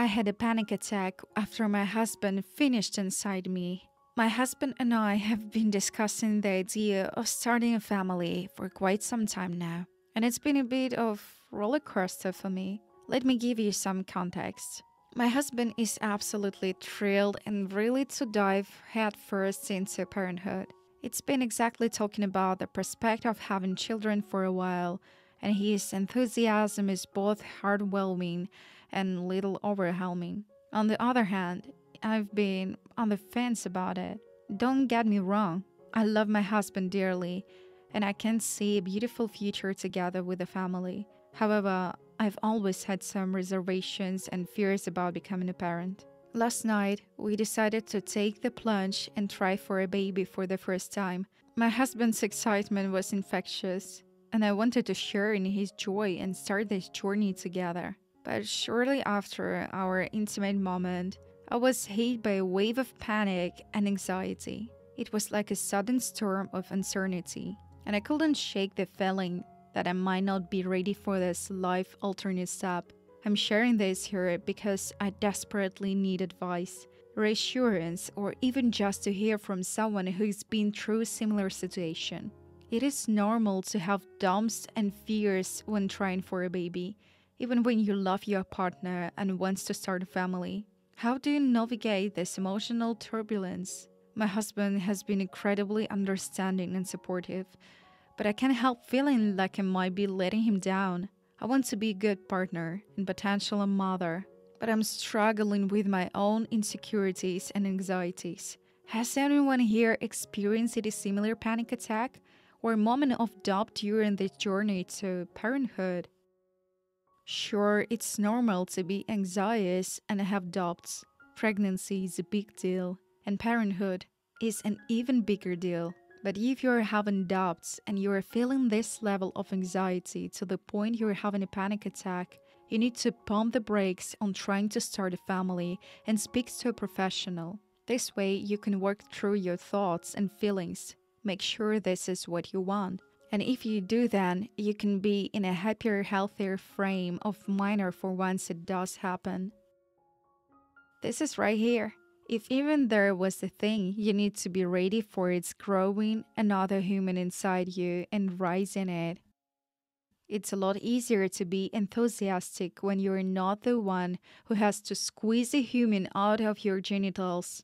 I had a panic attack after my husband finished inside me. My husband and I have been discussing the idea of starting a family for quite some time now, and it's been a bit of roller coaster for me. Let me give you some context. My husband is absolutely thrilled and ready to dive headfirst into parenthood. It's been exactly talking about the prospect of having children for a while, and his enthusiasm is both heartwarming and a little overwhelming. On the other hand, I've been on the fence about it. Don't get me wrong, I love my husband dearly, and I can see a beautiful future together with a family. However, I've always had some reservations and fears about becoming a parent. Last night, we decided to take the plunge and try for a baby for the first time. My husband's excitement was infectious, and I wanted to share in his joy and start this journey together. But shortly after our intimate moment, I was hit by a wave of panic and anxiety. It was like a sudden storm of uncertainty, and I couldn't shake the feeling that I might not be ready for this life-altering step. I'm sharing this here because I desperately need advice, reassurance, or even just to hear from someone who's been through a similar situation. It is normal to have doubts and fears when trying for a baby, even when you love your partner and wants to start a family. How do you navigate this emotional turbulence? My husband has been incredibly understanding and supportive, but I can't help feeling like I might be letting him down. I want to be a good partner and potential mother, but I'm struggling with my own insecurities and anxieties. Has anyone here experienced a similar panic attack or moment of doubt during this journey to parenthood? Sure, it's normal to be anxious and have doubts. Pregnancy is a big deal, and parenthood is an even bigger deal. But if you're having doubts and you're feeling this level of anxiety to the point you're having a panic attack, you need to pump the brakes on trying to start a family and speak to a professional. This way, you can work through your thoughts and feelings. Make sure this is what you want. And if you do, then you can be in a happier, healthier frame of mind for once it does happen. This is right here. If even there was a thing, you need to be ready for its growing another human inside you and raising it. It's a lot easier to be enthusiastic when you're not the one who has to squeeze a human out of your genitals.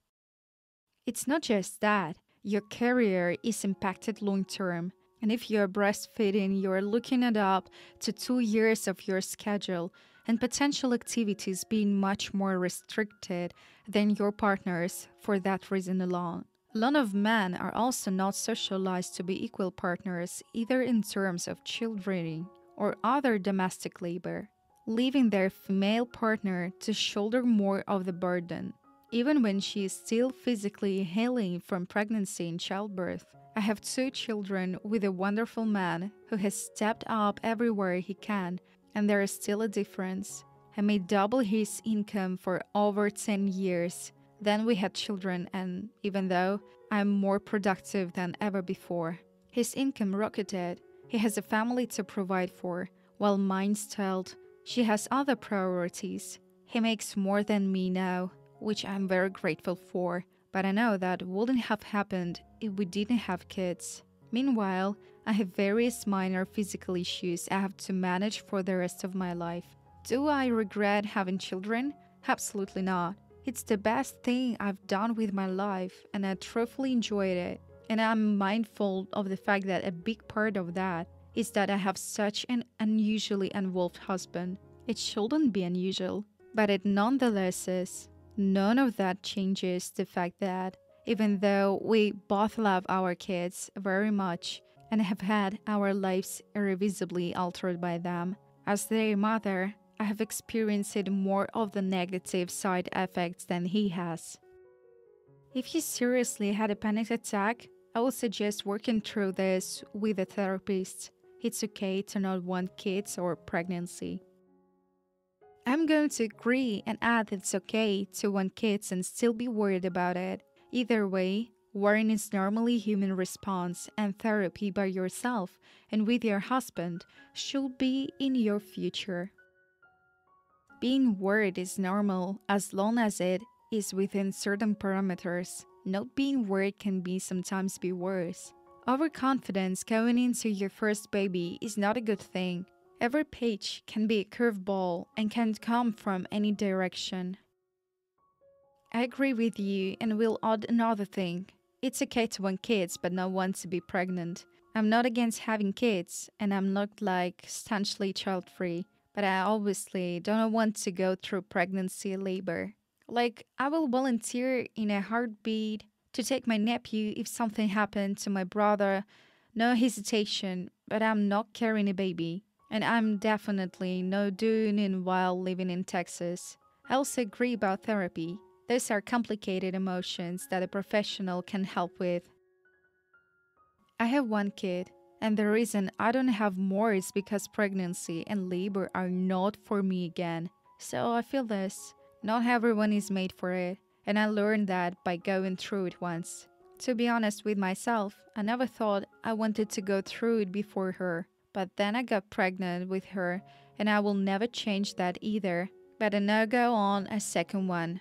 It's not just that, your career is impacted long term. And if you're breastfeeding, you're looking it up to 2 years of your schedule and potential activities being much more restricted than your partners for that reason alone. A lot of men are also not socialized to be equal partners either in terms of child rearing or other domestic labor, leaving their female partner to shoulder more of the burden, even when she is still physically healing from pregnancy and childbirth. I have 2 children with a wonderful man who has stepped up everywhere he can, and there is still a difference. I made double his income for over 10 years. Then we had children, and even though I'm more productive than ever before, his income rocketed. He has a family to provide for, while mine's stalled. She has other priorities. He makes more than me now, which I'm very grateful for, but I know that wouldn't have happened if we didn't have kids. Meanwhile, I have various minor physical issues I have to manage for the rest of my life. Do I regret having children? Absolutely not. It's the best thing I've done with my life, and I truthfully enjoyed it. And I'm mindful of the fact that a big part of that is that I have such an unusually involved husband. It shouldn't be unusual, but it nonetheless is. None of that changes the fact that even though we both love our kids very much and have had our lives irrevisibly altered by them, as their mother, I have experienced more of the negative side effects than he has. If you seriously had a panic attack, I would suggest working through this with a therapist. It's okay to not want kids or pregnancy. I'm going to agree and add that it's okay to want kids and still be worried about it. Either way, worrying is normally a human response, and therapy by yourself and with your husband should be in your future. Being worried is normal as long as it is within certain parameters. Not being worried can sometimes be worse. Overconfidence going into your first baby is not a good thing. Every page can be a curveball and can come from any direction. I agree with you and will add another thing. It's okay to want kids but not want to be pregnant. I'm not against having kids and I'm not like staunchly child-free, but I obviously don't want to go through pregnancy labor. Like, I will volunteer in a heartbeat to take my nephew if something happened to my brother. No hesitation, but I'm not carrying a baby. And I'm definitely not doing it while living in Texas. I also agree about therapy. Those are complicated emotions that a professional can help with. I have one kid, and the reason I don't have more is because pregnancy and labor are not for me again. So I feel this. Not everyone is made for it, and I learned that by going through it once. To be honest with myself, I never thought I wanted to go through it before her, but then I got pregnant with her, and I will never change that either. Better now go on a second one.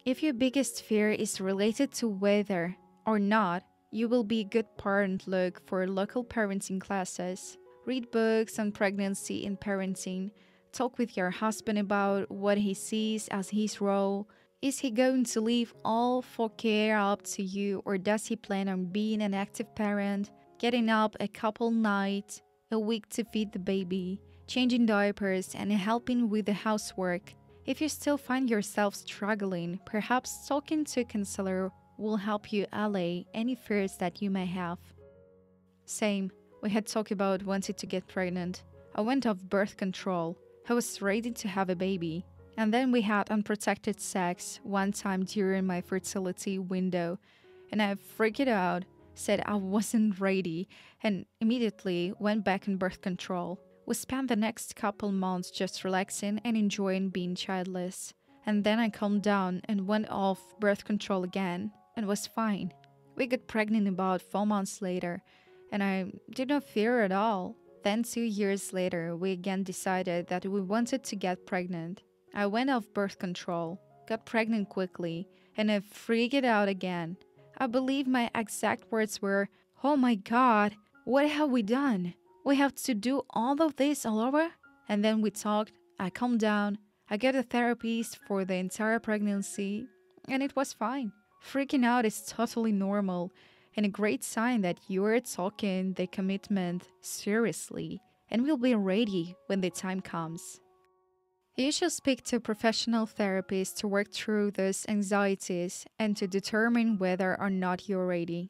If your biggest fear is related to whether or not you will be a good parent, look for local parenting classes. Read books on pregnancy and parenting. Talk with your husband about what he sees as his role. Is he going to leave all for care up to you, or does he plan on being an active parent, getting up a couple nights a week to feed the baby, changing diapers, and helping with the housework? If you still find yourself struggling, perhaps talking to a counselor will help you allay any fears that you may have. Same, we had talked about wanting to get pregnant. I went off birth control. I was ready to have a baby. And then we had unprotected sex one time during my fertility window. And I freaked out, said I wasn't ready, and immediately went back on birth control. We spent the next couple months just relaxing and enjoying being childless. And then I calmed down and went off birth control again and was fine. We got pregnant about 4 months later, and I did not fear at all. Then 2 years later, we again decided that we wanted to get pregnant. I went off birth control, got pregnant quickly, and I freaked out again. I believe my exact words were, "Oh my God, what have we done? We have to do all of this all over?" And then we talked, I calmed down, I got a therapist for the entire pregnancy, and it was fine. Freaking out is totally normal and a great sign that you're taking the commitment seriously and will be ready when the time comes. You should speak to a professional therapist to work through those anxieties and to determine whether or not you're ready.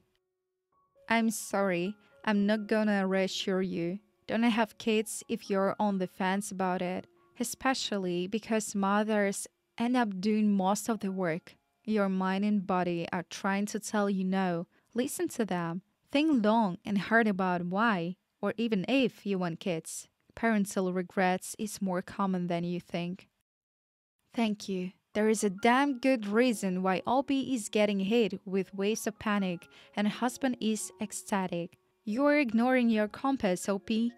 I'm sorry, I'm not gonna reassure you. Don't have kids if you're on the fence about it, especially because mothers end up doing most of the work. Your mind and body are trying to tell you no. Listen to them. Think long and hard about why, or even if you want kids. Parental regrets is more common than you think. Thank you. There is a damn good reason why Obi is getting hit with waves of panic and husband is ecstatic. You're ignoring your compass, OP.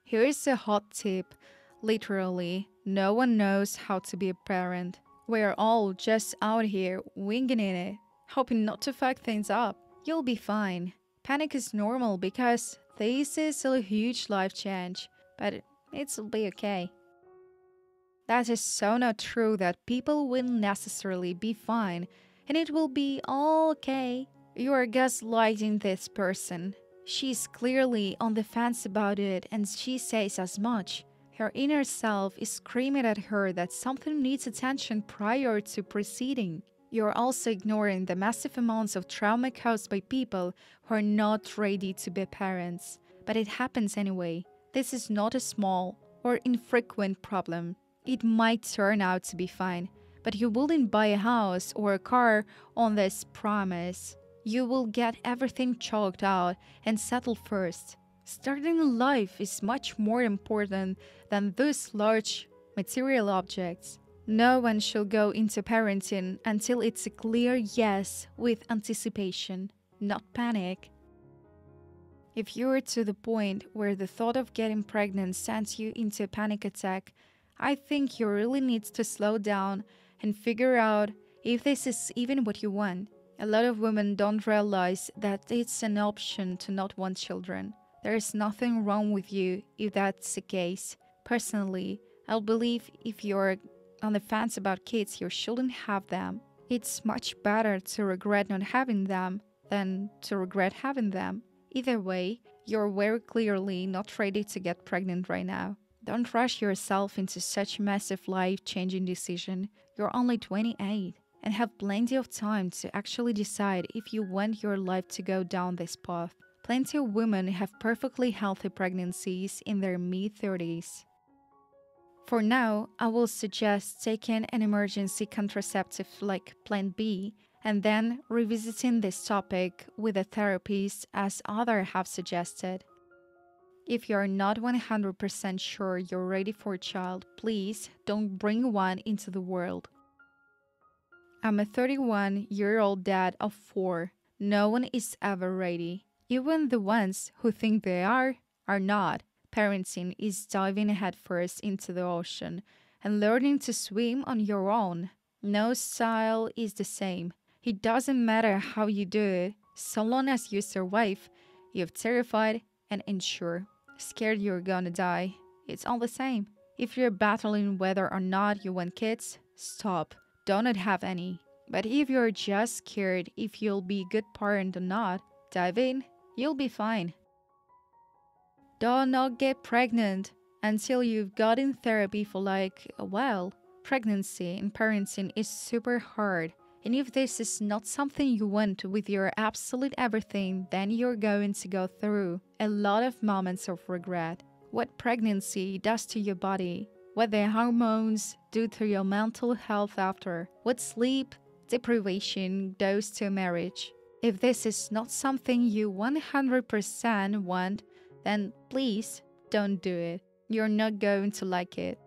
Here's a hot tip. Literally, no one knows how to be a parent. We're all just out here winging it, hoping not to fuck things up. You'll be fine. Panic is normal because this is a huge life change, but it'll be okay. That is so not true that people will necessarily be fine and it will be all okay. You are gaslighting this person. She's clearly on the fence about it and she says as much. Her inner self is screaming at her that something needs attention prior to proceeding. You're also ignoring the massive amounts of trauma caused by people who are not ready to be parents. But it happens anyway. This is not a small or infrequent problem. It might turn out to be fine, but you wouldn't buy a house or a car on this promise. You will get everything chalked out and settle first. Starting a life is much more important than those large material objects. No one should go into parenting until it's a clear yes with anticipation, not panic. If you're to the point where the thought of getting pregnant sends you into a panic attack, I think you really need to slow down and figure out if this is even what you want. A lot of women don't realize that it's an option to not want children. There is nothing wrong with you if that's the case. Personally, I believe if you're on the fence about kids, you shouldn't have them. It's much better to regret not having them than to regret having them. Either way, you're very clearly not ready to get pregnant right now. Don't rush yourself into such a massive life-changing decision. You're only 28 and have plenty of time to actually decide if you want your life to go down this path. Plenty of women have perfectly healthy pregnancies in their mid-30s. For now, I will suggest taking an emergency contraceptive like Plan B and then revisiting this topic with a therapist as others have suggested. If you're not 100% sure you're ready for a child, please don't bring one into the world. I'm a 31-year-old dad of 4. No one is ever ready. Even the ones who think they are not. Parenting is diving headfirst into the ocean and learning to swim on your own. No style is the same. It doesn't matter how you do it, so long as you survive. You're terrified and unsure, scared you're gonna die. It's all the same. If you're battling whether or not you want kids, stop. Do not have any. But if you're just scared if you'll be a good parent or not, dive in. You'll be fine. Do not get pregnant until you've gotten therapy for like a while. Pregnancy and parenting is super hard. And if this is not something you want with your absolute everything, then you're going to go through a lot of moments of regret. What pregnancy does to your body, what the hormones do to your mental health after, what sleep deprivation does to marriage. If this is not something you 100% want, then please don't do it. You're not going to like it.